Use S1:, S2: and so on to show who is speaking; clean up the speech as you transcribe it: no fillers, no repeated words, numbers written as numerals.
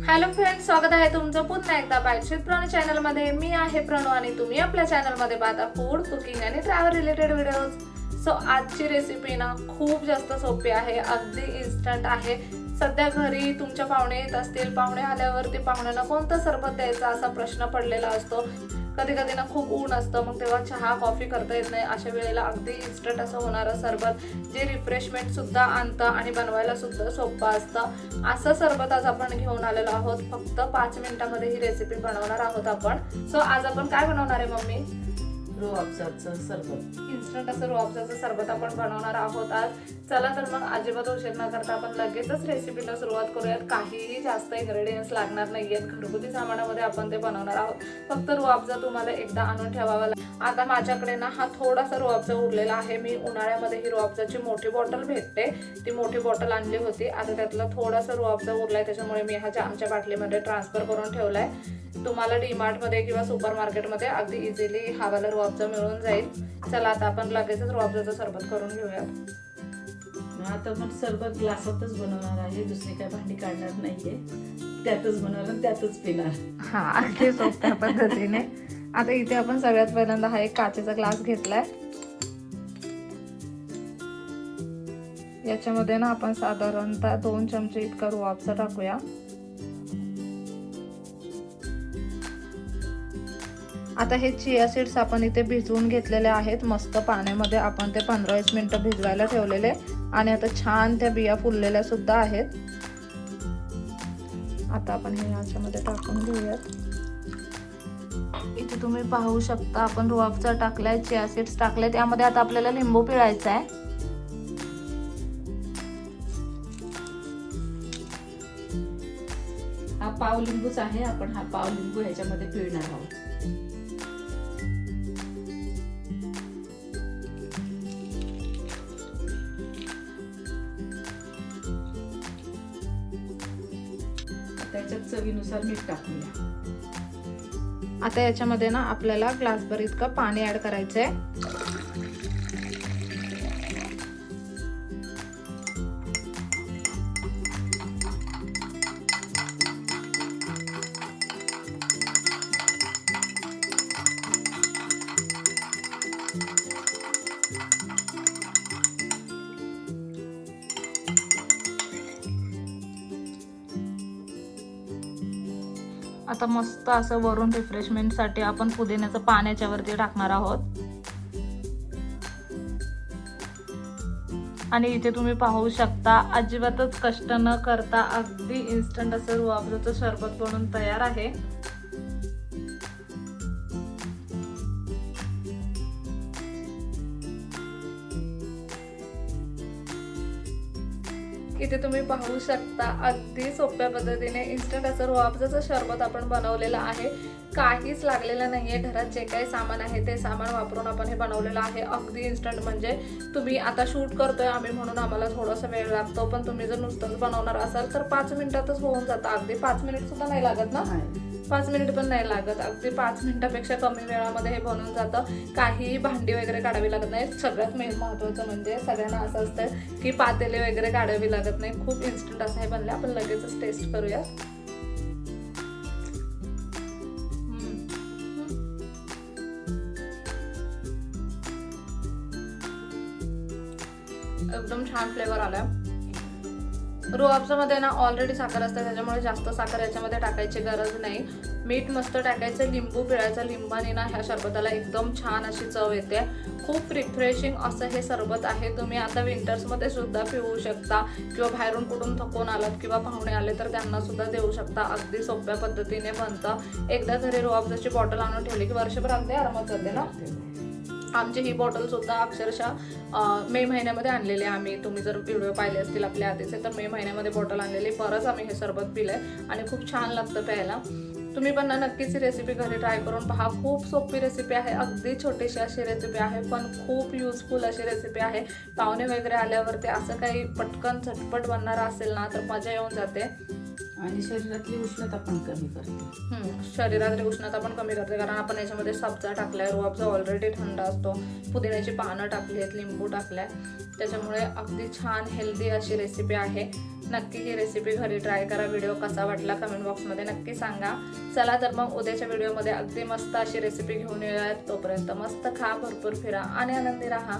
S1: Hello friends, स्वागत आहे तुमचं पुन्हा एकदा बाईट विथ प्रणू चॅनलमध्ये. मी आहे प्रणू आणि तुम्ही आपल्या चॅनलमध्ये पाहता फूड, कुकिंग आणि ट्रॅव्हल रिलेटेड व्हिडिओज. सो आजची रेसिपी ना खूप जास्त सोपी आहे, अगदी इन्स्टंट आहे. सध्या घरी तुमच्या पाहुणे येत असतील, पाहुणे आल्यावरती पाहुण्यांना कोणतं सरबत द्यायचा असा प्रश्न पडलेला असतो. कधी कधी ना खूप ऊन असतं, मग तेव्हा चहा कॉफी करता येत नाही. अशा वेळेला अगदी इन्स्टंट असं होणारं सरबत जे रिफ्रेशमेंट सुद्धा आणतं आणि बनवायला सुद्धा सोपं असतं, असं सरबत आज आपण घेऊन आलेलो आहोत. फक्त 5 मिनिटांमध्ये ही रेसिपी बनवणार आहोत आपण. सो आज आपण काय बनवणार आहे मम्मी?
S2: रुअफजाचं सरबत.
S1: इन्स्टंट असं रुअफजाचं सरबत आपण बनवणार आहोत आज. चला तर मग अजिबात उशीर न करता आपण लगेचच रेसिपीला सुरुवात करूयात. काहीही जास्त इन्ग्रेडियंट्स लागणार नाहीयेत, घरगुती सामानामध्ये आपण ते बनवणार आहोत. फक्त रुअफजा तुम्हाला एकदा आणून ठेवावा लागेल. आता माझ्याकडे ना हा थोडासा रुअफजा उरलेला आहे. मी उन्हाळ्यामध्ये ही रुअफजाची मोठी बॉटल भेटते, ती मोठी बॉटल आणली होती. आता त्यातला थोडासा रुअफजा उरलाय, त्याच्यामुळे मी हा जामच्या बाटलीमध्ये ट्रान्सफर करून ठेवलाय. तुम्हाला डीमार्ट मध्ये किंवा सुपर मार्केटमध्ये अगदी इझिली हा वाला रुअफजा मिळून जाईल. चला आता आपण लगेचच रुअफजाचं सरबत करून घेऊयात.
S2: आता मग सरबत ग्लासातच बनवणार आहे, दुसरी काय भांडी काढणार नाहीये, त्यातच बनवणार त्यातच पिणार.
S1: हा, अगदी सोप्या पद्धतीने. आता इथे आपण सगळ्यात पहिल्यांदा हा एक काचेचा ग्लास घेतलाय. याच्यामध्ये ना आपण साधारणतः 2 चमचे इतका रुअफजा टाकूया. आता हे चिया सीड्स आपण इथे भिजवून घेतलेले आहेत मस्त पाण्यामध्ये. आपण ते 15-20 मिनिटं भिजवायला ठेवलेले आणि आता छान त्या बिया फुललेल्या सुद्धा आहेत. आता आपण हे याच्यामध्ये टाकून घेऊयात. इथे तुम्ही पाहू शकता आपण रुअफजा टाकलाय, चिया सीड्स टाकले. त्यामध्ये आता आपल्याला लिंबू पिळायचा आहे.
S2: हा पाव लिंबूच आहे, आपण हा पाव लिंबू ह्याच्यामध्ये पिळणार आहोत. त्याच्यात चवीनुसार मीठ टाकूया.
S1: आता याच्यामध्ये ना आपल्याला ग्लासभर इतकं पाणी ऍड करायचंय. आता मस्त असं वरून रिफ्रेशमेंट साठी आपण पुदिन्याचं पान याच्यावरती टाकणार आहोत. आणि इथे तुम्ही पाहू शकता अजिबातच कष्ट न करता अगदी इन्स्टंट असं रुअफजाचं सरबत बनून तयार आहे. इथे तुम्ही पाहू शकता अगदी सोप्या पद्धतीने इन्स्टंट असं रुअफजाचं सरबत आपण बनवलेलं आहे. काहीच लागलेलं नाहीये. घरात जे काही सामान आहे ते सामान वापरून आपण हे बनवलेलं आहे. अगदी इन्स्टंट म्हणजे तुम्ही आता शूट करतोय आम्ही म्हणून आम्हाला थोडासा वेळ लागतो, पण तुम्ही जर नुसतंच बनवणार असाल तर 5 मिनिटातच होऊन जातं. अगदी 5 मिनिट सुद्धा नाही लागत ना, 5 मिनिट पण नाही लागत. अगदी 5 मिनिटापेक्षा कमी वेळामध्ये हे बनून जातं. काही भांडी वगैरे काढावी लागत नाही. सगळ्यात महत्त्वाचं म्हणजे सगळ्यांना असं असतं की पातेले वगैरे काढावी लागत नाही. खूप इन्स्टंट असं हे बनले. आपण लगेचच टेस्ट करूया. एकदम छान फ्लेवर आलाय. रुअफजामध्ये ना ऑलरेडी साखर असते, त्याच्यामुळे जास्त साखर याच्यामध्ये टाकायची गरज नाही. मीठ मस्त टाकायचं, लिंबू पिळायचं. लिंबाने ना ह्या सरबताला एकदम छान अशी चव येते. खूप रिफ्रेशिंग असं हे सरबत आहे. तुम्ही आता विंटर्समध्ये सुद्धा पिऊ शकता किंवा बाहेरून कुठून थकून आलात किंवा पाहुणे आले तर त्यांना सुद्धा देऊ शकता. अगदी सोप्या पद्धतीने बनतं. एकदा घरी रुअफजाची बॉटल आणून ठेवली की वर्षभर अगदी आरामात जाते ना. आमची ही बॉटल सुद्धा अक्षरशः मे महिन्यामध्ये आणलेली आम्ही. तुम्ही जर व्हिडिओ पाहिले असतील आपल्या आधीचे तर मे महिन्यामध्ये बॉटल आणलेली. परत आम्ही हे सरबत पिलंय आणि खूप छान लागतं प्यायला. तुम्ही पण नक्कीच ही रेसिपी घरी ट्राय करून पहा. खूप सोपी रेसिपी आहे, अगदी छोटीशी अशी रेसिपी आहे, पण खूप युजफुल अशी रेसिपी आहे. पाहुणे वगैरे आल्यावर ते असं काही पटकन झटपट बनणारं असेल ना तर मजा येऊन जाते.
S2: आणि शरीरातली उष्णता पण कमी करते.
S1: शरीरातली उष्णता पण कमी करते, कारण आपण याच्यामध्ये सब्जा टाकलाय, रुअफजा ऑलरेडी थंड असतो, पुदिन्याची पानं टाकली आहेत, लिंबू टाकलाय, त्याच्यामुळे अगदी छान हेल्दी अशी रेसिपी आहे. नक्की ही रेसिपी घरी ट्राय करा. व्हिडिओ कसा वाटला कमेंट बॉक्समध्ये नक्की सांगा. चला तर मग उद्याच्या व्हिडिओमध्ये अगदी मस्त अशी रेसिपी घेऊन येऊयात. तोपर्यंत मस्त खा, भरपूर फिरा आणि आनंदी राहा.